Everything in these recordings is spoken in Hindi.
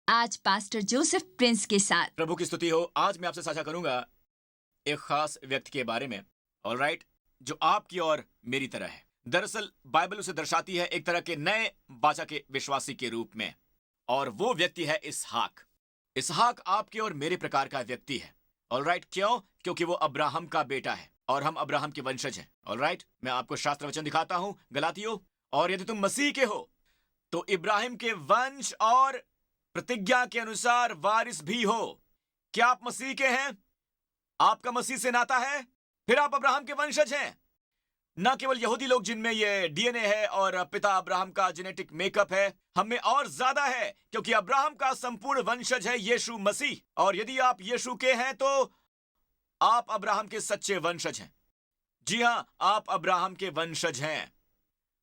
आज पास्टर जोसेफ प्रिंस के साथ। प्रभु की स्तुति हो। आज मैं आपसे साझा करूंगा एक खास व्यक्ति के बारे में, ऑलराइट, जो आपकी और मेरी तरह है। दरअसल बाइबल उसे दर्शाती है एक तरह के नए बाचा के विश्वासी के रूप में, और वो व्यक्ति है इसहाक। इसहाक आपके और मेरे प्रकार का व्यक्ति है, ऑलराइट। क्यों? क्योंकि वो अब्राहम का बेटा है और हम अब्राहम के वंशज हैं, ऑलराइट। मैं आपको शास्त्र वचन दिखाता हूं, गलातियों। और यदि तुम मसीह के हो तो इब्राहिम के वंश और प्रतिज्ञा के अनुसार वारिस भी हो। क्या आप मसीह के हैं? आपका मसीह से नाता है, फिर आप अब्राहम के वंशज हैं। न केवल यहूदी लोग जिनमें ये डीएनए है और पिता अब्राहम का जेनेटिक मेकअप है, हमें और ज्यादा है, क्योंकि अब्राहम का संपूर्ण वंशज है यीशु मसीह। और यदि आप यीशु के हैं तो आप अब्राहम के सच्चे वंशज हैं। जी हां, आप अब्राहम के वंशज हैं।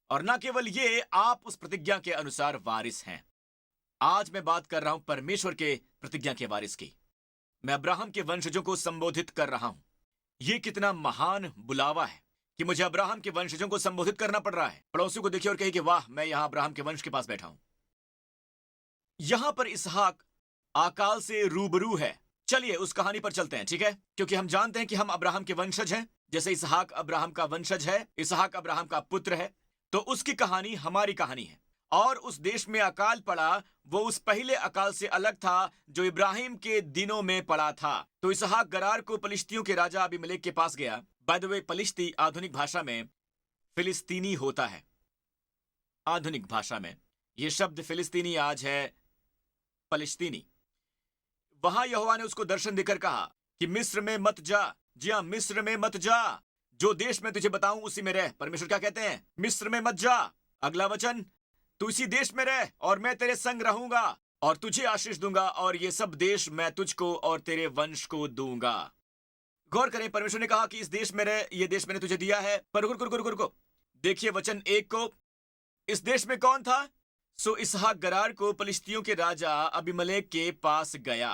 और न केवल ये, आप उस प्रतिज्ञा के अनुसार वारिस हैं। आज मैं बात कर रहा हूं परमेश्वर के प्रतिज्ञा के वारिस की। मैं अब्राहम के वंशजों को संबोधित कर रहा हूं। यह कितना महान बुलावा है कि मुझे अब्राहम के वंशजों को संबोधित करना पड़ रहा है। पड़ोसी को देखिए और कहिए कि वाह, मैं यहां अब्राहम के वंश के पास बैठा हूं। यहां पर इसहाक अकाल से रूबरू है। चलिए उस कहानी पर चलते हैं, ठीक है? क्योंकि हम जानते हैं कि हम अब्राहम के वंशज हैं, जैसे इसहाक अब्राहम का वंशज है, इसहाक अब्राहम का पुत्र है। तो उसकी कहानी हमारी कहानी है। और उस देश में अकाल पड़ा, वो उस पहले अकाल से अलग था जो इब्राहिम के दिनों में पड़ा था। तो इसहाक गरार को पलिश्तियों के राजा अबीमेलेक के पास गया। बाय द वे, पलिश्ती आधुनिक भाषा में फिलिस्तीनी होता है। आधुनिक भाषा में यह शब्द फिलिस्तीनी आज है पलिश्तीनी। वहां यहोवा ने उसको दर्शन देकर कहा कि मिस्र में मत जा। जी हां, मिस्र में मत जा। जो देश मैं तुझे बताऊं उसी में रह। परमेश्वर क्या कहते हैं? मिस्र में मत जा। अगला वचन, तू इसी देश में रह और मैं तेरे संग रहूंगा और तुझे आशीष दूंगा, और ये सब देश मैं तुझको और तेरे वंश को दूंगा। गौर करें, परमेश्वर ने कहा कि इस देश में रह, ये देश मैंने तुझे दिया है। पर रुको, देखिए वचन 1 को। इस देश में कौन था? सो इसहाक गरार को पलिश्तियों के राजा अबीमेलेक के पास गया।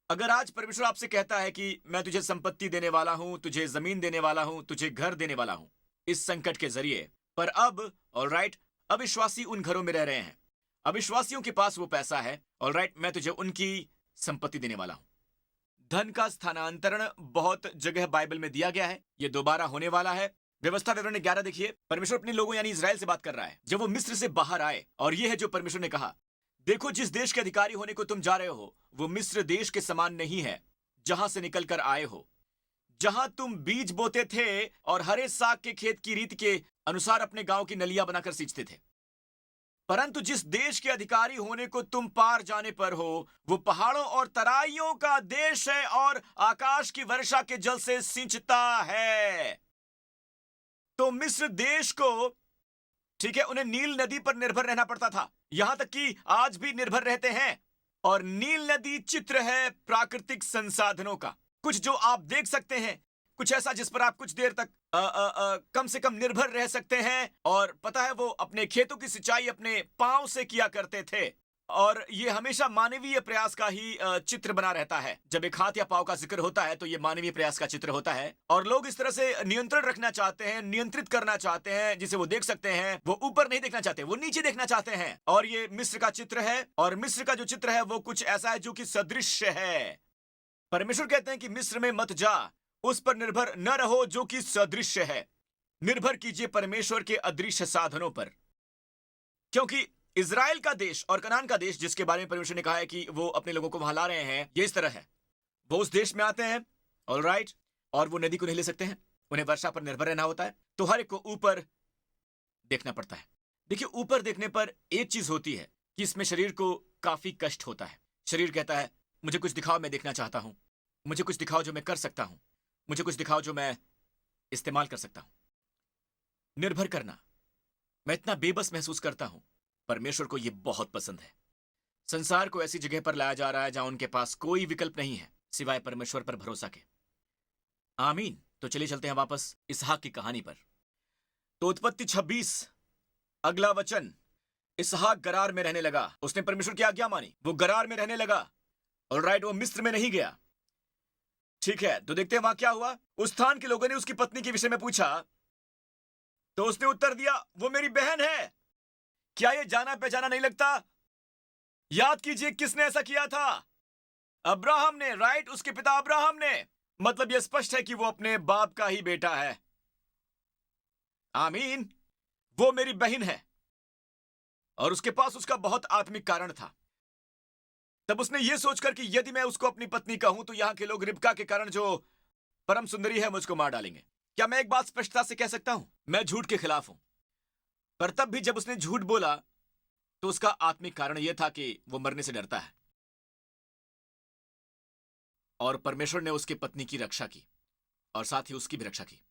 अगर आज परमेश्वर आपसे कहता है कि मैं तुझे संपत्ति देने वाला हूं, तुझे जमीन देने वाला हूं, तुझे घर देने वाला हूं इस संकट के जरिए, पर अब ऑलराइट, अविश्वासी उन घरों में रह रहे हैं, अविश्वासियों के पास वो पैसा है, ऑलराइट, मैं तुझे उनकी संपत्ति देने वाला हूं। धन का स्थानांतरण बहुत जगह बाइबल में दिया गया है। ये दोबारा होने वाला है। व्यवस्था विवरण 11 देखिए। परमेश्वर अपने लोगों यानी इजराइल से बात कर रहा है जब वो मिस्र से बाहर आए, और ये है जो परमेश्वर ने कहा, देखो जिस देश के अधिकारी होने को तुम जा रहे हो वो मिस्र देश के समान नहीं है जहां से निकल कर आए हो। जहां तुम बीज बोते थे और हरे साग के खेत की रीति के अनुसार अपने गांव की नलियां बनाकर सींचते थे, परंतु जिस देश के अधिकारी होने को तुम पार जाने पर हो वो पहाड़ों और तराइयों का देश है और आकाश की वर्षा के जल से सिंचता है। तो मिस्र देश को, ठीक है, उन्हें नील नदी पर निर्भर रहना पड़ता था, यहां तक कि आज भी निर्भर रहते हैं। और नील नदी चित्र है प्राकृतिक संसाधनों का, कुछ जो आप देख सकते हैं, कुछ ऐसा जिस पर आप कुछ देर तक कम से कम निर्भर रह सकते हैं। और पता है, वो अपने खेतों की सिंचाई अपने पांव से किया करते थे। और ये हमेशा मानवीय प्रयास का ही चित्र बना रहता है। जब एक हाथ या पांव का जिक्र होता है तो ये मानवीय प्रयास का चित्र होता है। और लोग इस तरह से नियंत्रण रखना चाहते हैं, नियंत्रित करना चाहते हैं, जिसे वो देख सकते हैं। वो ऊपर नहीं देखना चाहते, वो नीचे देखना चाहते हैं। और ये मिस्र का चित्र है, और मिस्र का जो चित्र है वो कुछ ऐसा है जो कि सदृश्य है। परमेश्वर कहते हैं कि मिस्र में मत जा, उस पर निर्भर न रहो जो कि सदृश्य है। निर्भर कीजिए परमेश्वर के अदृश्य साधनों पर, क्योंकि इजराइल का देश और कनान का देश, जिसके बारे में परमेश्वर ने कहा है कि वो अपने लोगों को वहां ला रहे हैं, ये इस तरह है। वो उस देश में आते हैं, ऑलराइट, और वो नदी को नहीं ले सकते हैं, उन्हें वर्षा पर निर्भर रहना होता है। तो हर एक को ऊपर देखना पड़ता है। देखिए, ऊपर देखने पर एक चीज होती है कि इसमें शरीर को काफी कष्ट होता है। शरीर कहता है, मुझे कुछ दिखाओ, मैं देखना चाहता हूं, मुझे कुछ दिखाओ जो मैं कर सकता हूं, मुझे कुछ दिखाओ जो मैं इस्तेमाल कर सकता हूं। निर्भर करना, मैं इतना बेबस महसूस करता हूं। परमेश्वर को यह बहुत पसंद है। संसार को ऐसी जगह पर लाया जा रहा है जहां उनके पास कोई विकल्प नहीं है सिवाय परमेश्वर पर भरोसा के। आमीन। तो चलिए चलते हैं वापस इसहाक की कहानी पर। तो उत्पत्ति 26 अगला वचन, इसहाक गरार में रहने लगा। उसने परमेश्वर की आज्ञा मानी, वो गरार में रहने लगा। ऑलराइट, वो मिस्र में नहीं गया। ठीक है, तो देखते हैं वहां क्या हुआ। उस स्थान के लोगों ने उसकी पत्नी के विषय में पूछा, तो उसने उत्तर दिया, वो मेरी बहन है। क्या ये जाना पहचाना नहीं लगता? याद कीजिए किसने ऐसा किया था? अब्राहम ने, राइट? उसके पिता अब्राहम ने। मतलब यह स्पष्ट है कि वो अपने बाप का ही बेटा है। आमीन। वो मेरी बहन है और उसके पास उसका बहुत आत्मिक कारण था। तब उसने ये सोचकर कि यदि मैं उसको अपनी पत्नी कहूं तो यहां के लोग रिबका के कारण, जो परम सुंदरी है, मुझको मार डालेंगे। क्या मैं एक बात स्पष्टता से कह सकता हूं? मैं झूठ के खिलाफ हूं। पर तब भी जब उसने झूठ बोला तो उसका आत्मिक कारण यह था कि वो मरने से डरता है। और परमेश्वर ने उसकी पत्नी की रक्षा की और साथ ही उसकी भी रक्षा की।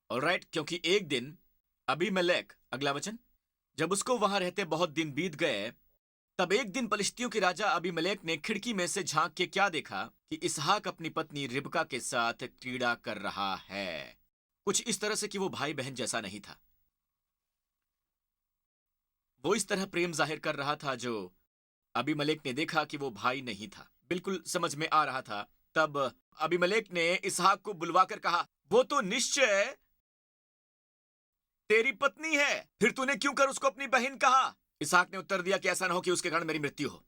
ऑलराइट, क्योंकि एक दिन अबीमेलेक, अगला वचन, जब उसको वहां रहते बहुत दिन बीत गए, तब एक दिन पलिश्तियों के राजा अबीमेलेक ने खिड़की में से झांक के क्या देखा कि इसहाक अपनी पत्नी रिबका के साथ क्रीड़ा कर रहा है। कुछ इस तरह से कि वो भाई बहन जैसा नहीं था। वो इस तरह प्रेम जाहिर कर रहा था जो अबीमेलेक ने देखा कि वो भाई नहीं था। बिल्कुल समझ में आ रहा था। तब अबीमेलेक ने इसहाक को बुलवाकर कहा, वो तो निश्चय तेरी पत्नी है, फिर तूने क्यों कर उसको अपनी बहन कहा? इसहाक ने उत्तर दिया कि ऐसा न हो कि उसके कारण मेरी मृत्यु हो।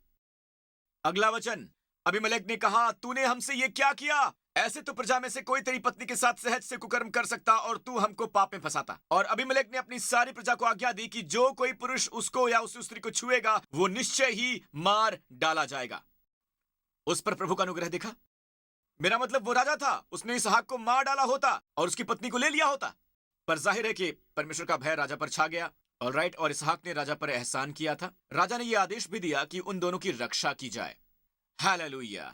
अगला वचन, अबीमेलेक ने कहा, तूने हमसे ये क्या किया? ऐसे तो प्रजा में से कोई तेरी पत्नी के साथ सहज से कुकर्म कर सकता और तू हमको पाप में फंसाता। और अबीमेलेक ने अपनी सारी प्रजा को आज्ञा दी कि जो कोई पुरुष उसको या उस स्त्री को छुएगा वो निश्चय ही मार डाला जाएगा। उस पर प्रभु का अनुग्रह दिखा। मेरा मतलब वो राजा था, उसने इसहाक को मार डाला होता और उसकी पत्नी को ले लिया होता। पर जाहिर है कि परमेश्वर का भय राजा पर छा गया। ऑलराइट, और इसहाक ने राजा पर एहसान किया था। राजा ने यह आदेश भी दिया कि उन दोनों की रक्षा की जाए। हालेलुया।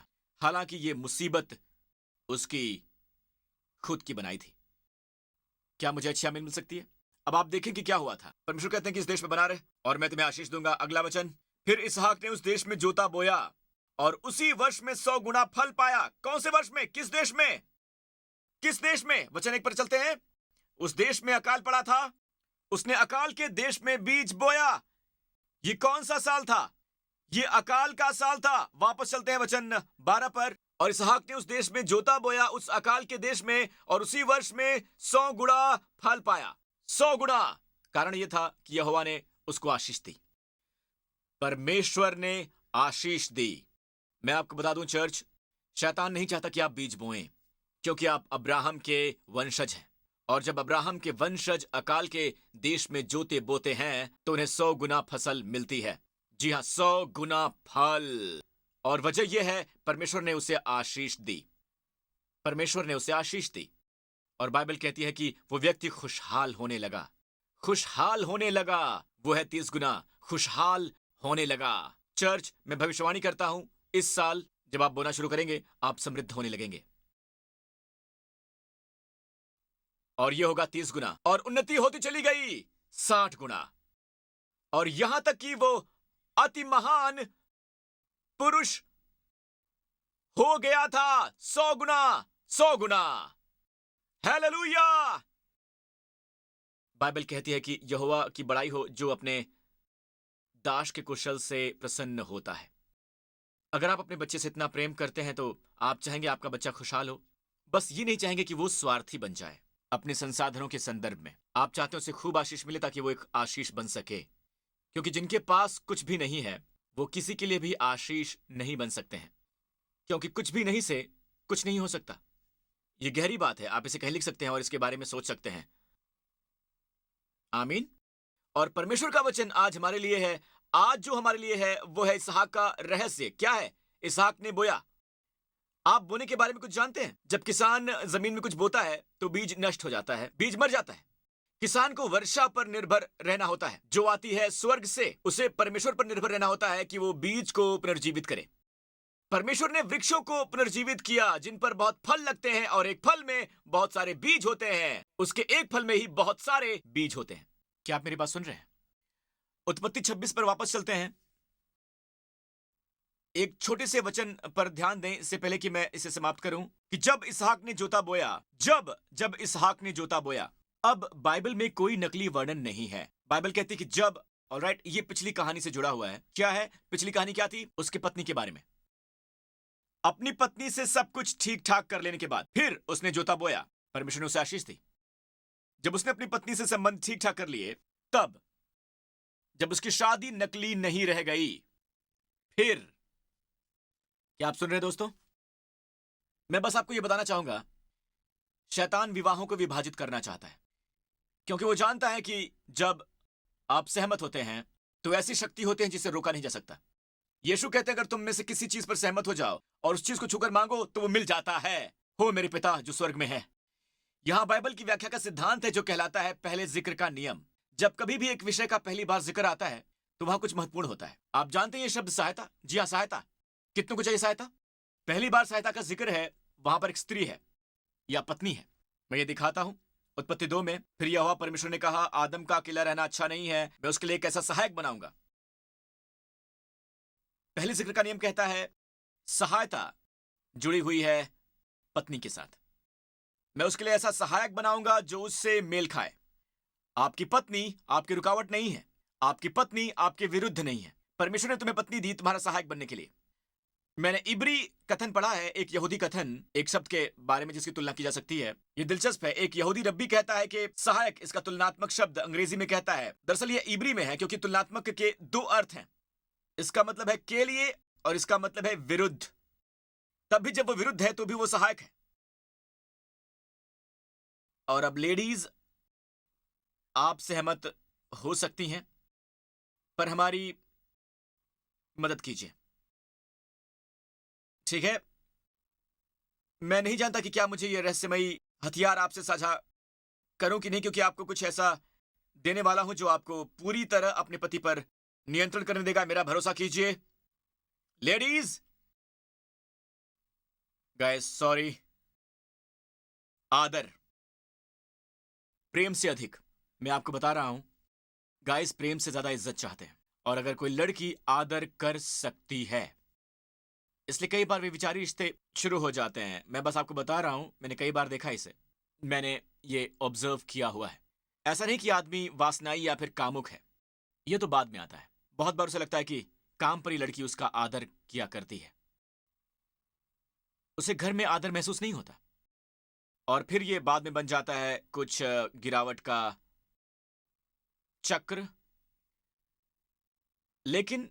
हालांकि ये मुसीबत उसकी खुद की बनाई थी। क्या मुझे अच्छी आमीन मिल सकती है? अब आप देखें कि क्या हुआ था। परमेश्वर कहते हैं कि इस देश में बना रहे और मैं तुम्हें आशीष दूंगा। अगला वचन, फिर इसहाक ने उस देश में जोता बोया और उसी वर्ष में 100 गुना फल पाया। कौन से वर्ष में? किस देश में? किस देश में? वचन 1 पर चलते हैं। उस देश में अकाल पड़ा था, उसने अकाल के देश में बीज बोया। ये कौन सा साल था? ये अकाल का साल था। वापस चलते हैं वचन 12 पर। और इसहाक ने उस देश में जोता बोया, उस अकाल के देश में, और उसी वर्ष में 100 गुना फल पाया। 100 गुना। कारण यह था कि यहोवा ने उसको आशीष दी। परमेश्वर ने आशीष दी। मैं आपको बता दूं चर्च, शैतान नहीं चाहता कि आप बीज बोएं, क्योंकि आप अब्राहम के वंशज हैं। और जब अब्राहम के वंशज अकाल के देश में जोते बोते हैं तो उन्हें 100 गुना फसल मिलती है। जी हां, 100 गुना फल। और वजह यह है, परमेश्वर ने उसे आशीष दी। परमेश्वर ने उसे आशीष दी। और बाइबल कहती है कि वो व्यक्ति खुशहाल होने लगा। खुशहाल होने लगा। वो है 30 गुना खुशहाल होने लगा। चर्च, मैं भविष्यवाणी करता हूं, इस साल जब आप बोना शुरू करेंगे आप समृद्ध होने लगेंगे। और यह होगा 30 गुना। और उन्नति होती चली गई 60 गुना। और यहां तक कि वो अति महान पुरुष हो गया था। 100 गुना, 100 गुना। हालेलुया। बाइबल कहती है कि यहोवा की बड़ाई हो जो अपने दास के कुशल से प्रसन्न होता है। अगर आप अपने बच्चे से इतना प्रेम करते हैं तो आप चाहेंगे आपका बच्चा खुशहाल हो। बस ये नहीं चाहेंगे कि वो स्वार्थी बन जाए। अपने संसाधनों के संदर्भ में आप चाहते हैं उसे खूब आशीष मिले ताकि वो एक आशीष बन सके। क्योंकि जिनके पास कुछ भी नहीं है वो किसी के लिए भी आशीष नहीं बन सकते हैं, क्योंकि कुछ भी नहीं से कुछ नहीं हो सकता। ये गहरी बात है। आप इसे कहीं लिख सकते हैं और इसके बारे में सोच सकते हैं। आमीन। और परमेश्वर का वचन आज हमारे लिए है। आज जो हमारे लिए है वो है इसहाक का रहस्य। क्या है? इसहाक ने बोया। आप बोने के बारे में कुछ जानते हैं? जब किसान जमीन में कुछ बोता है तो बीज नष्ट हो जाता है, बीज मर जाता है। किसान को वर्षा पर निर्भर रहना होता है जो आती है स्वर्ग से। उसे परमेश्वर पर निर्भर रहना होता है कि वो बीज को पुनर्जीवित करे। परमेश्वर ने वृक्षों को पुनर्जीवित किया जिन पर बहुत फल लगते हैं और एक फल में बहुत सारे बीज होते हैं। उसके एक फल में ही बहुत सारे बीज होते हैं। क्या आप मेरी बात सुन रहे हैं? उत्पत्ति 26 पर वापस चलते हैं। एक छोटे से वचन पर ध्यान दें इससे पहले कि मैं इसे समाप्त करूं, कि जब इसहाक ने जोता बोया, जब इसहाक ने जोता बोया। अब बाइबल में कोई नकली वर्णन नहीं है। बाइबल कहती है कि जब। ऑलराइट, ये पिछली कहानी से जुड़ा हुआ है। क्या है पिछली कहानी? क्या थी? उसकी पत्नी के बारे में। अपनी पत्नी से सब कुछ ठीक ठाक कर लेने के बाद फिर उसने जोता बोया। परमेश्वर ने उसे आशीष दी। जब उसने अपनी पत्नी से संबंध ठीक ठाक कर लिए, तब जब उसकी शादी नकली नहीं रह गई, फिर क्या आप सुन रहे हैं दोस्तों? मैं बस आपको यह बताना चाहूंगा, शैतान विवाहों को विभाजित करना चाहता है, क्योंकि वो जानता है कि जब आप सहमत होते हैं तो ऐसी शक्ति होती है जिसे रोका नहीं जा सकता। यीशु कहते हैं अगर तुम में से किसी चीज पर सहमत हो जाओ और उस चीज को छूकर मांगो तो वो मिल जाता है। हो मेरे पिता जो स्वर्ग में है। यहां बाइबल की व्याख्या का सिद्धांत है जो कहलाता है पहले जिक्र का नियम। जब कभी भी एक विषय का पहली बार जिक्र आता है तो वहां कुछ महत्वपूर्ण होता है। आप जानते हैं ये शब्द सहायता? जी हाँ, सहायता। कितनों को चाहिए सहायता? पहली बार सहायता का जिक्र है, वहां पर एक स्त्री है या पत्नी है। मैं ये दिखाता हूं उत्पत्ति 2 में। फिर यहोवा परमेश्वर ने कहा, आदम का अकेला रहना अच्छा नहीं है, मैं उसके लिए एक ऐसा सहायक बनाऊंगा। पहले जिक्र का नियम कहता है सहायता जुड़ी हुई है पत्नी के साथ। मैं उसके लिए ऐसा सहायक बनाऊंगा जो उससे मेल खाए। आपकी पत्नी आपकी रुकावट नहीं है, आपकी पत्नी आपके विरुद्ध नहीं है। परमेश्वर ने तुम्हें पत्नी दी तुम्हारा सहायक बनने के लिए। मैंने इब्री कथन पढ़ा है, एक यहूदी कथन, एक शब्द के बारे में जिसकी तुलना की जा सकती है। यह दिलचस्प है। एक यहूदी रब्बी कहता है कि सहायक इसका तुलनात्मक शब्द अंग्रेजी में कहता है। दरअसल यह इब्री में है क्योंकि तुलनात्मक के दो अर्थ हैं। इसका मतलब है के लिए और इसका मतलब है विरुद्ध। तब भी जब वो विरुद्ध है तो भी वो सहायक है। और अब लेडीज, आप सहमत हो सकती हैं पर हमारी मदद कीजिए, ठीक है? मैं नहीं जानता कि क्या मुझे यह रहस्यमयी हथियार आपसे साझा करूं कि नहीं, क्योंकि आपको कुछ ऐसा देने वाला हूं जो आपको पूरी तरह अपने पति पर नियंत्रण करने देगा। मेरा भरोसा कीजिए लेडीज। Guys sorry. आदर, प्रेम से अधिक, मैं आपको बता रहा हूं, गाइस प्रेम से ज्यादा इज्जत चाहते हैं। और अगर कोई लड़की आदर कर सकती है, इसलिए कई बार वे विचारी रिश्ते शुरू हो जाते हैं। मैं बस आपको बता रहा हूं, मैंने कई बार देखा इसे, मैंने ये ऑब्जर्व किया हुआ है। ऐसा नहीं कि आदमी वासनाई या फिर कामुक है, यह तो बाद में आता है। बहुत बार उसे लगता है कि काम पर ही लड़की उसका आदर किया करती है, उसे घर में आदर महसूस नहीं होता, और फिर यह बाद में बन जाता है कुछ गिरावट का चक्र। लेकिन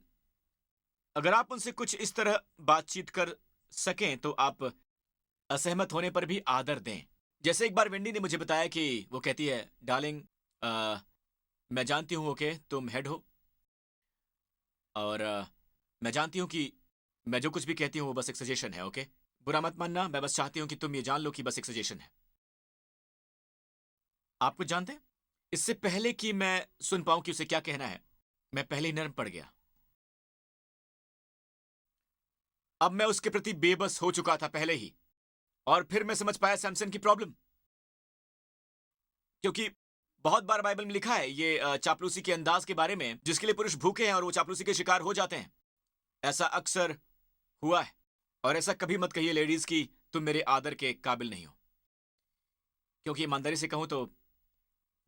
अगर आप उनसे कुछ इस तरह बातचीत कर सकें तो आप असहमत होने पर भी आदर दें। जैसे एक बार वेंडी ने मुझे बताया कि वो कहती है, डार्लिंग मैं जानती हूं ओके तुम हेड हो, और मैं जानती हूं कि मैं जो कुछ भी कहती हूं वो बस एक सजेशन है, ओके? बुरा मत मानना, मैं बस चाहती हूं कि तुम ये जान लो कि बस एक सजेशन है। आप कुछ जानते हैं? इससे पहले कि मैं सुन पाऊं कि उसे क्या कहना है, मैं पहले ही नर्म पड़ गया। अब मैं उसके प्रति बेबस हो चुका था पहले ही, और फिर मैं समझ पाया सैमसन की प्रॉब्लम। क्योंकि बहुत बार बाइबल में लिखा है ये चापलूसी के अंदाज के बारे में जिसके लिए पुरुष भूखे हैं और वो चापलूसी के शिकार हो जाते हैं। ऐसा अक्सर हुआ है। और ऐसा कभी मत कहिए लेडीज कि तुम मेरे आदर के काबिल नहीं हो, क्योंकि ईमानदारी से कहूं तो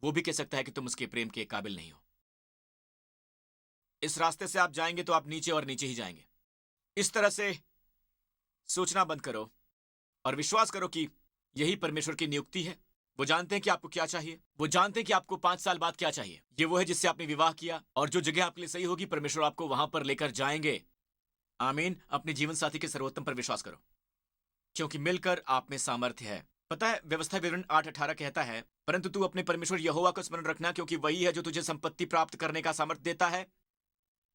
वो भी कह सकता है कि तुम उसके प्रेम के काबिल नहीं हो। इस रास्ते से आप जाएंगे तो आप नीचे और नीचे ही जाएंगे। इस तरह से सोचना बंद करो और विश्वास करो कि यही परमेश्वर की नियुक्ति है। वो जानते हैं कि आपको क्या चाहिए, वो जानते हैं कि आपको 5 साल बाद क्या चाहिए। ये वो है जिससे आपने विवाह किया, और जो जगह आपके लिए सही होगी परमेश्वर आपको वहां पर लेकर जाएंगे। आमीन। अपने जीवन साथी के सर्वोत्तम पर विश्वास करो, क्योंकि मिलकर आप में सामर्थ्य है। पता है व्यवस्था विवरण 8:18 कहता है, परंतु तू अपने परमेश्वर यहोवा को स्मरण रखना, क्योंकि वही है जो तुझे संपत्ति प्राप्त करने का सामर्थ्य देता है।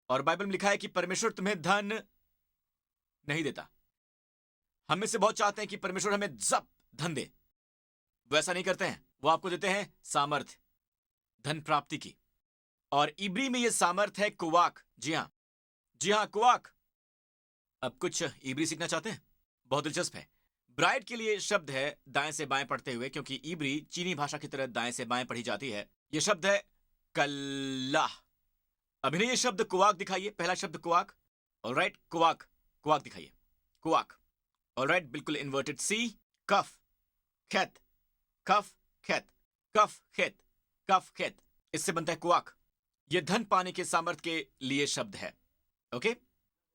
और बाइबल में लिखा है कि परमेश्वर तुम्हें धन नहीं देता। हम में से बहुत चाहते हैं कि परमेश्वर हमें जब धन दे, वो ऐसा नहीं करते हैं। वो आपको देते हैं सामर्थ्य, धन प्राप्ति की। और इब्री में यह सामर्थ्य है कुवाक। जी हाँ, जी हाँ, कुवाक। अब कुछ इब्री सीखना चाहते हैं? बहुत दिलचस्प है। ब्राइड के लिए शब्द है दाएं से बाएं पढ़ते हुए, क्योंकि इब्री चीनी भाषा की तरह दाएं से बाएं पढ़ी जाती है। यह शब्द है कल्लाह। अभी नहीं, यह शब्द कुवाक दिखाइए। पहला शब्द कुवाक। ऑलराइट, कुवाक, कुवाक दिखाइए। कुवाक। ऑलराइट, बिल्कुल इन्वर्टेड सी, कफ खेत, कफ खेत, कफ खेत, कफ खेत, इससे बनता है कुवाक। यह धन पाने के सामर्थ्य के लिए शब्द है, ओके?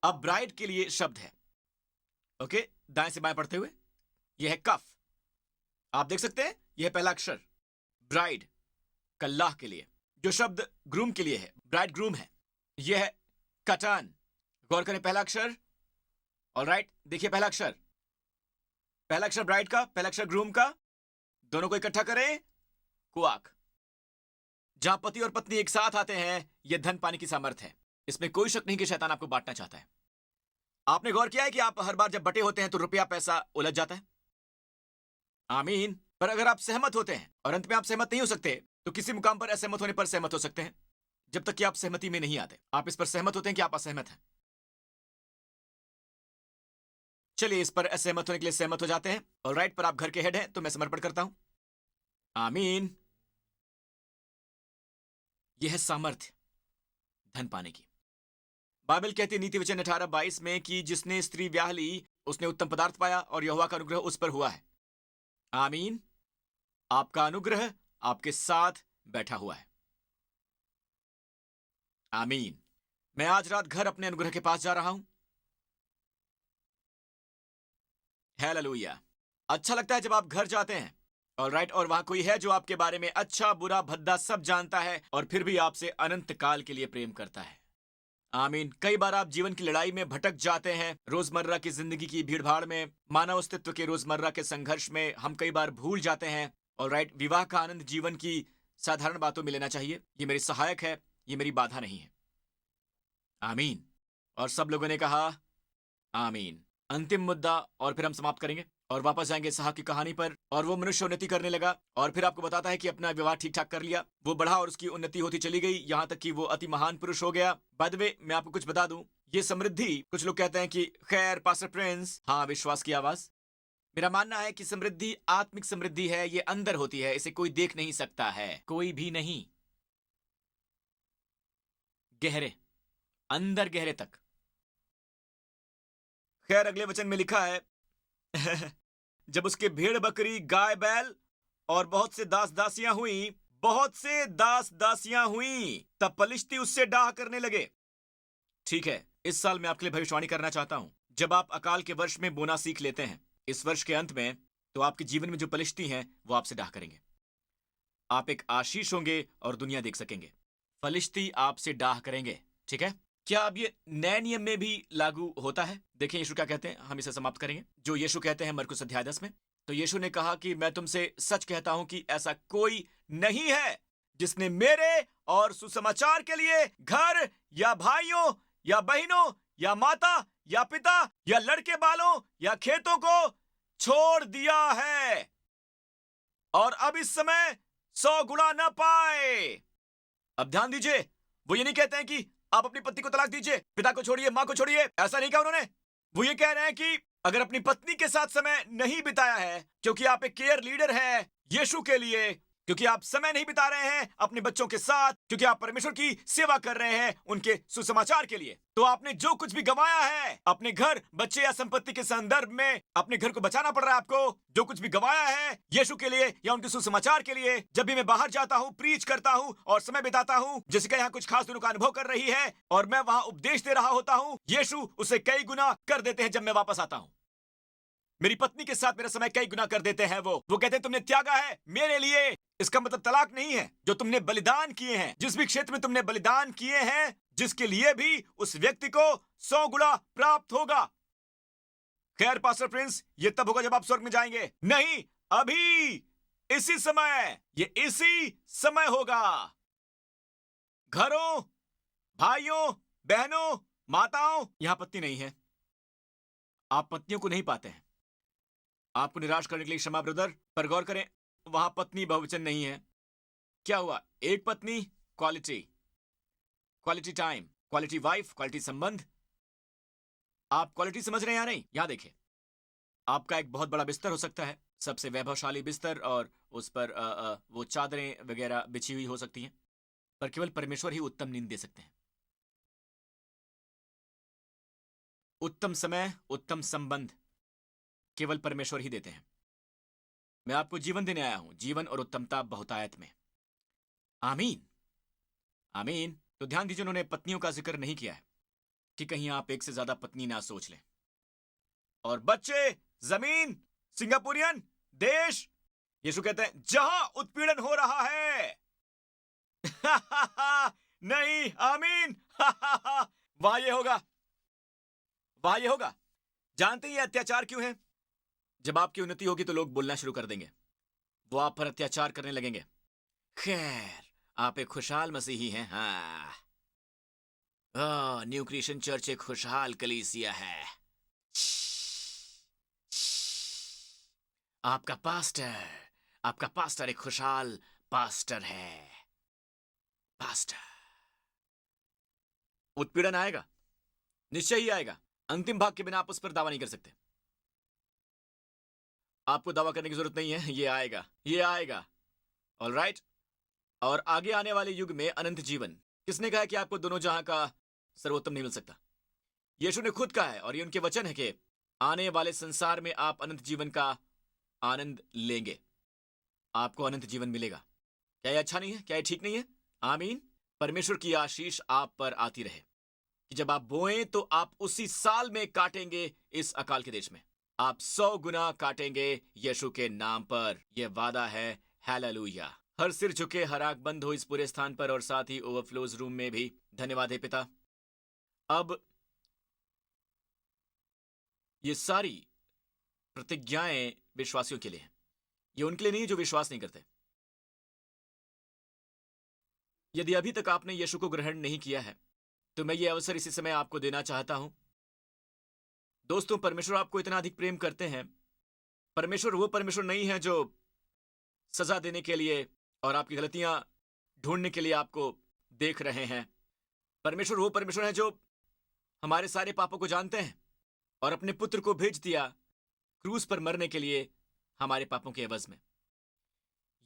अब ब्राइड के लिए शब्द है, ओके, दाएं से बाएं पढ़ते हुए। यह है कफ। आप देख सकते हैं यह पहला अक्षर ब्राइड, कल्लाह के लिए। जो शब्द ग्रूम के लिए है, ब्राइड ग्रूम है, यह है कटान, गौर करें पहला अक्षर। ऑलराइट, देखिए पहला अक्षर, पहला अक्षर ब्राइड का, पहला अक्षर ग्रूम का, दोनों को इकट्ठा करें, कुआक। जहां पति और पत्नी एक साथ आते हैं, यह धन पाने की सामर्थ्य है। इसमें कोई शक नहीं कि शैतान आपको बांटना चाहता है। आपने गौर किया है कि आप हर बार जब बटे होते हैं तो रुपया पैसा उलझ जाता है। आमीन। पर अगर आप सहमत होते हैं और अंत में आप सहमत नहीं हो सकते, तो किसी मुकाम पर असहमत होने पर सहमत हो सकते हैं, जब तक कि आप सहमति में नहीं आते। आप इस पर सहमत होते हैं कि आप असहमत हैं। चलिए इस पर असहमत होने के लिए सहमत हो जाते हैं। ऑलराइट, पर आप घर के हेड हैं तो मैं समर्पण करता हूं। आमीन। यह है सामर्थ्य धन पाने की। बाइबल कहती है नीति वचन 18:22 में कि जिसने स्त्री ब्याह ली उसने उत्तम पदार्थ पाया और यहोवा का अनुग्रह उस पर हुआ है। आमीन। आपका अनुग्रह आपके साथ बैठा हुआ है। आमीन। मैं आज रात घर अपने अनुग्रह के पास जा रहा हूं। हालेलुया। अच्छा लगता है जब आप घर जाते हैं, ऑलराइट, और वहां कोई है जो आपके बारे में अच्छा बुरा भद्दा सब जानता है और फिर भी आपसे अनंत काल के लिए प्रेम करता है। आमीन। कई बार आप जीवन की लड़ाई में भटक जाते हैं, रोजमर्रा की जिंदगी की भीड़भाड़ में, मानव अस्तित्व के रोजमर्रा के संघर्ष में हम कई बार भूल जाते हैं। ऑलराइट, विवाह का आनंद जीवन की साधारण बातों में लेना चाहिए। ये मेरी सहायक है, ये मेरी बाधा नहीं है। आमीन। और सब लोगों ने कहा आमीन। अंतिम मुद्दा और फिर हम समाप्त करेंगे और वापस जाएंगे इसहाक की कहानी पर। और वो मनुष्य उन्नति करने लगा और फिर आपको बताता है कि अपना विवाह ठीक ठाक कर लिया। वो बढ़ा और उसकी उन्नति होती चली गई, यहां तक कि वो अति महान पुरुष हो गया। बाय द वे, मैं आपको कुछ बता दूं, ये समृद्धि, कुछ लोग कहते हैं कि खैर पास्टर प्रिंस, हाँ, विश्वास की आवाज। मेरा मानना है कि समृद्धि आत्मिक समृद्धि है, ये अंदर होती है, इसे कोई देख नहीं सकता है, कोई भी नहीं। गहरे, अंदर गहरे तक। खैर अगले वचन में लिखा है जब उसके भेड़ बकरी गाय बैल और बहुत से दास दासियां हुई, बहुत से दास दासियां हुई, तब पलिश्ती उससे डाह करने लगे। ठीक है, इस साल मैं आपके लिए भविष्यवाणी करना चाहता हूं। जब आप अकाल के वर्ष में बोना सीख लेते हैं इस वर्ष के अंत में, तो आपके जीवन में जो पलिश्ती हैं वो आपसे डाह करेंगे। आप एक आशीष होंगे और दुनिया देख सकेंगे। फलिश्ती आपसे डाह करेंगे। ठीक है, क्या अब ये नए नियम में भी लागू होता है? देखें यीशु क्या कहते हैं, हम इसे समाप्त करेंगे। जो यीशु कहते हैं मरकुस अध्याय 10 में, तो यीशु ने कहा कि मैं तुमसे सच कहता हूं कि ऐसा कोई नहीं है जिसने मेरे और सुसमाचार के लिए घर या भाइयों या बहनों या माता या पिता या लड़के बालों या खेतों को छोड़ दिया है और अब इस समय 100 गुणा न पाए। अब ध्यान दीजिए, वो ये नहीं कहते हैं कि आप अपनी पत्नी को तलाक दीजिए, पिता को छोड़िए, मां को छोड़िए, ऐसा नहीं कहा उन्होंने। वो ये कह रहे हैं कि अगर अपनी पत्नी के साथ समय नहीं बिताया है, क्योंकि आप एक केयर लीडर हैं यीशु के लिए, क्योंकि आप समय नहीं बिता रहे हैं अपने बच्चों के साथ, क्योंकि आप परमेश्वर की सेवा कर रहे हैं उनके सुसमाचार के लिए, तो आपने जो कुछ भी गंवाया है अपने घर, बच्चे या संपत्ति के संदर्भ में, अपने घर को बचाना पड़ रहा है आपको। जो कुछ भी गंवाया है यीशु के लिए या उनके सुसमाचार के लिए, जब भी मैं बाहर जाता हूं, प्रीच करता हूं और समय बिताता हूं, जिसका यहाँ कुछ खास दिनों का अनुभव कर रही है और मैं वहां उपदेश दे रहा होता हूं, यीशु उसे कई गुना कर देते हैं जब मैं वापस आता हूं। मेरी पत्नी के साथ मेरा समय कई गुना कर देते हैं। वो कहते हैं तुमने त्यागा है मेरे लिए। इसका मतलब तलाक नहीं है, जो तुमने बलिदान किए हैं, जिस भी क्षेत्र में तुमने बलिदान किए हैं, जिसके लिए भी उस व्यक्ति को 100 गुना प्राप्त होगा। खैर पास्टर प्रिंस, ये तब होगा जब आप स्वर्ग में जाएंगे। नहीं, अभी, इसी समय, ये इसी समय होगा। घरों, भाइयों, बहनों, माताओं, यहां पत्नी नहीं है, आप पत्नियों को नहीं पाते हैं। आपको निराश करने के लिए क्षमा ब्रदर, पर गौर करें, वहां पत्नी बहुवचन नहीं है। क्या हुआ? एक पत्नी, quality, quality time, quality wife, quality संबंध। आप क्वालिटी समझ रहे हैं या नहीं? यहां देखिए, आपका एक बहुत बड़ा बिस्तर हो सकता है, सबसे वैभवशाली बिस्तर, और उस पर वो चादरें वगैरह बिछी हुई हो सकती हैं, पर केवल परमेश्वर ही उत्तम नींद दे सकते हैं। उत्तम समय, उत्तम संबंध केवल परमेश्वर ही देते हैं। मैं आपको जीवन देने आया हूं, जीवन और उत्तमता बहुतायत में। आमीन, आमीन। तो ध्यान दीजिए, उन्होंने पत्नियों का जिक्र नहीं किया है कि कहीं आप एक से ज्यादा पत्नी ना सोच लें। और बच्चे, जमीन, सिंगापुरियन, देश, यीशु कहते हैं जहां उत्पीड़न हो रहा है नहीं, आमीन वहां ये होगा। वहां ये होगा। जानते हैं ये अत्याचार क्यों है? जब आपकी उन्नति होगी तो लोग बोलना शुरू कर देंगे, वो आप पर अत्याचार करने लगेंगे। खैर, आप एक खुशहाल मसीही हैं। हाँ, न्यू क्रिश्चियन चर्च एक खुशहाल कलीसिया है। आपका पास्टर, आपका पास्टर एक खुशहाल पास्टर है। पास्टर। उत्पीड़न आएगा, निश्चय ही आएगा। अंतिम भाग के बिना आप उस पर दावा नहीं कर सकते। आपको दावा करने की जरूरत नहीं है, ये आएगा, ये आएगा। ऑलराइट। और आगे आने वाले युग में अनंत जीवन। किसने कहा कि आपको दोनों जहां का सर्वोत्तम नहीं मिल सकता? यीशु ने खुद कहा है, और ये उनके वचन है कि आने वाले संसार में आप अनंत जीवन का आनंद लेंगे। आपको अनंत जीवन मिलेगा। क्या ये अच्छा नहीं है? क्या ये ठीक नहीं है? आमीन। परमेश्वर की आशीष आप पर आती रहे कि जब आप बोएं तो आप उसी साल में काटेंगे। इस अकाल के देश में आप 100 गुना काटेंगे यीशु के नाम पर। यह वादा है। हालेलुया। हर सिर झुके, हर आंख बंद हो इस पूरे स्थान पर, और साथ ही ओवरफ्लोज रूम में भी। धन्यवाद है पिता। अब ये सारी प्रतिज्ञाएं विश्वासियों के लिए हैं। ये उनके लिए नहीं जो विश्वास नहीं करते। यदि अभी तक आपने यीशु को ग्रहण नहीं किया है तो मैं ये अवसर इसी समय आपको देना चाहता हूं। दोस्तों, परमेश्वर आपको इतना अधिक प्रेम करते हैं। परमेश्वर वो परमेश्वर नहीं है जो सजा देने के लिए और आपकी गलतियां ढूंढने के लिए आपको देख रहे हैं। परमेश्वर वो परमेश्वर है जो हमारे सारे पापों को जानते हैं और अपने पुत्र को भेज दिया क्रूस पर मरने के लिए हमारे पापों के एवज में।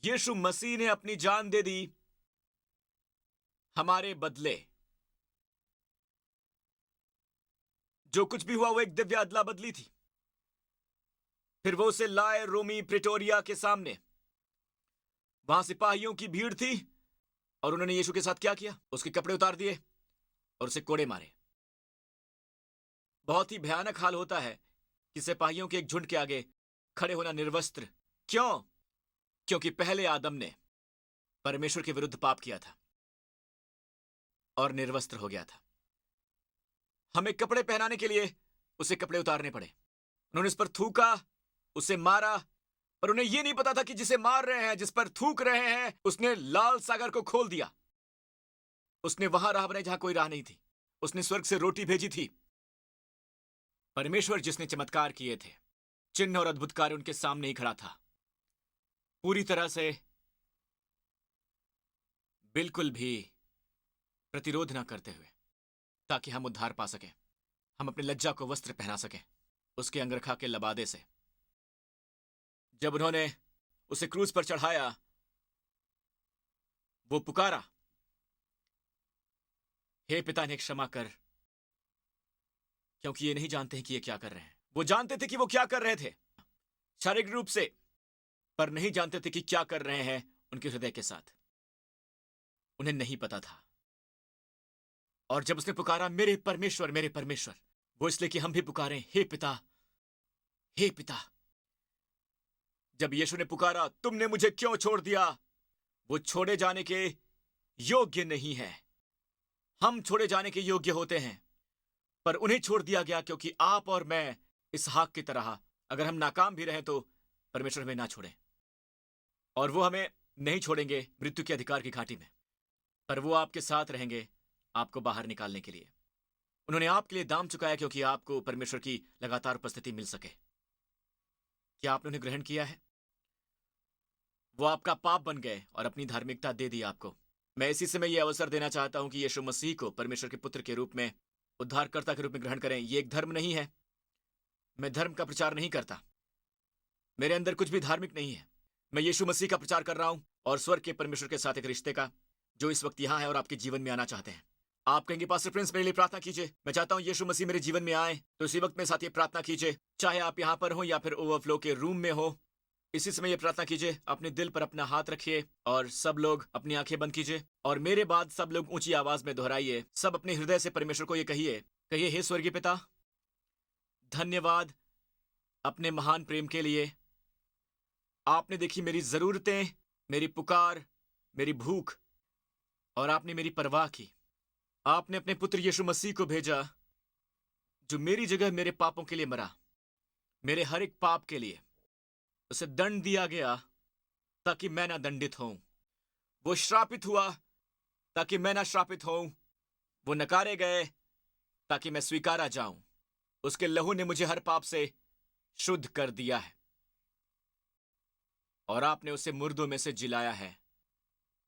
यीशु मसीह ने अपनी जान दे दी हमारे बदले। जो कुछ भी हुआ वो एक दिव्य अदला बदली थी। फिर वो उसे लाए रोमी प्रेटोरिया के सामने। वहां सिपाहियों की भीड़ थी और उन्होंने यीशु के साथ क्या किया? उसके कपड़े उतार दिए और उसे कोड़े मारे। बहुत ही भयानक हाल होता है कि सिपाहियों के एक झुंड के आगे खड़े होना निर्वस्त्र। क्यों? क्योंकि पहले आदम ने परमेश्वर के विरुद्ध पाप किया था और निर्वस्त्र हो गया था। हमें कपड़े पहनाने के लिए उसे कपड़े उतारने पड़े। उन्होंने उस पर थूका, उसे मारा, पर उन्हें यह नहीं पता था कि जिसे मार रहे हैं, जिस पर थूक रहे हैं, उसने लाल सागर को खोल दिया। उसने वहां राह बनाई जहां कोई राह नहीं थी। उसने स्वर्ग से रोटी भेजी थी। परमेश्वर जिसने चमत्कार किए थे, चिन्ह और अद्भुत कार्य उनके सामने ही खड़ा था, पूरी तरह से बिल्कुल भी प्रतिरोध ना करते हुए, ताकि हम उद्धार पा सकें। हम अपनी लज्जा को वस्त्र पहना सकें उसके अंगरखा के लबादे से। जब उन्होंने उसे क्रूज पर चढ़ाया, वो पुकारा, हे पिता इन्हें क्षमा कर, क्योंकि ये नहीं जानते हैं कि ये क्या कर रहे हैं। वो जानते थे कि वो क्या कर रहे थे शारीरिक रूप से, पर नहीं जानते थे कि क्या कर रहे हैं उनके हृदय के साथ। उन्हें नहीं पता था। और जब उसने पुकारा, मेरे परमेश्वर, मेरे परमेश्वर, वो इसलिए कि हम भी पुकारें, हे पिता, हे पिता। जब यीशु ने पुकारा, तुमने मुझे क्यों छोड़ दिया, वो छोड़े जाने के योग्य नहीं है। हम छोड़े जाने के योग्य होते हैं, पर उन्हें छोड़ दिया गया क्योंकि आप और मैं इसहाक की तरह अगर हम नाकाम भी रहें तो परमेश्वर हमें ना छोड़े। और वो हमें नहीं छोड़ेंगे मृत्यु के अधिकार की घाटी में, पर वो आपके साथ रहेंगे आपको बाहर निकालने के लिए। उन्होंने आपके लिए दाम चुकाया क्योंकि आपको परमेश्वर की लगातार उपस्थिति मिल सके। क्या आपने उन्हें ग्रहण किया है? वो आपका पाप बन गए और अपनी धार्मिकता दे दी आपको। मैं इसी समय यह अवसर देना चाहता हूं कि यीशु मसीह को परमेश्वर के पुत्र के रूप में, उद्धारकर्ता के रूप में ग्रहण करें। ये एक धर्म नहीं है। मैं धर्म का प्रचार नहीं करता। मेरे अंदर कुछ भी धार्मिक नहीं है। मैं यीशु मसीह का प्रचार कर रहा हूं और स्वर्ग के परमेश्वर के साथ एक रिश्ते का, जो इस वक्त यहां है और आपके जीवन में आना चाहते हैं। आप कहेंगे, पास्टर प्रिंस मेरे लिए प्रार्थना कीजिए। मैं चाहता हूं यीशु मसीह मेरे जीवन में आए, तो इसी वक्त मेरे साथ ये प्रार्थना कीजिए। चाहे आप यहां पर हो या फिर ओवरफ्लो के रूम में हो, इसी समय ये प्रार्थना कीजिए। अपने दिल पर अपना हाथ रखिए और सब लोग अपनी आंखें बंद कीजिए और मेरे बाद सब लोग ऊंची आवाज में दोहराइए। सब अपने हृदय से परमेश्वर को ये कहिए, हे स्वर्गीय पिता, धन्यवाद अपने महान प्रेम के लिए। आपने देखी मेरी जरूरतें, मेरी पुकार, मेरी भूख, और आपने मेरी परवाह की। आपने अपने पुत्र यीशु मसीह को भेजा जो मेरी जगह मेरे पापों के लिए मरा, मेरे हर एक पाप के लिए उसे दंड दिया गया ताकि मैं ना दंडित होऊं। वो श्रापित हुआ ताकि मैं ना श्रापित होऊं। वो नकारे गए ताकि मैं स्वीकारा जाऊं। उसके लहू ने मुझे हर पाप से शुद्ध कर दिया है और आपने उसे मुर्दों में से जिलाया है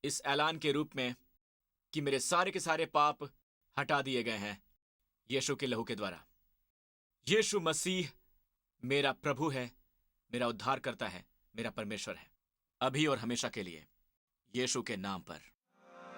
इस ऐलान के रूप में कि मेरे सारे के सारे पाप हटा दिए गए हैं यीशु के लहू के द्वारा। यीशु मसीह मेरा प्रभु है, मेरा उद्धार करता है, मेरा परमेश्वर है, अभी और हमेशा के लिए, यीशु के नाम पर।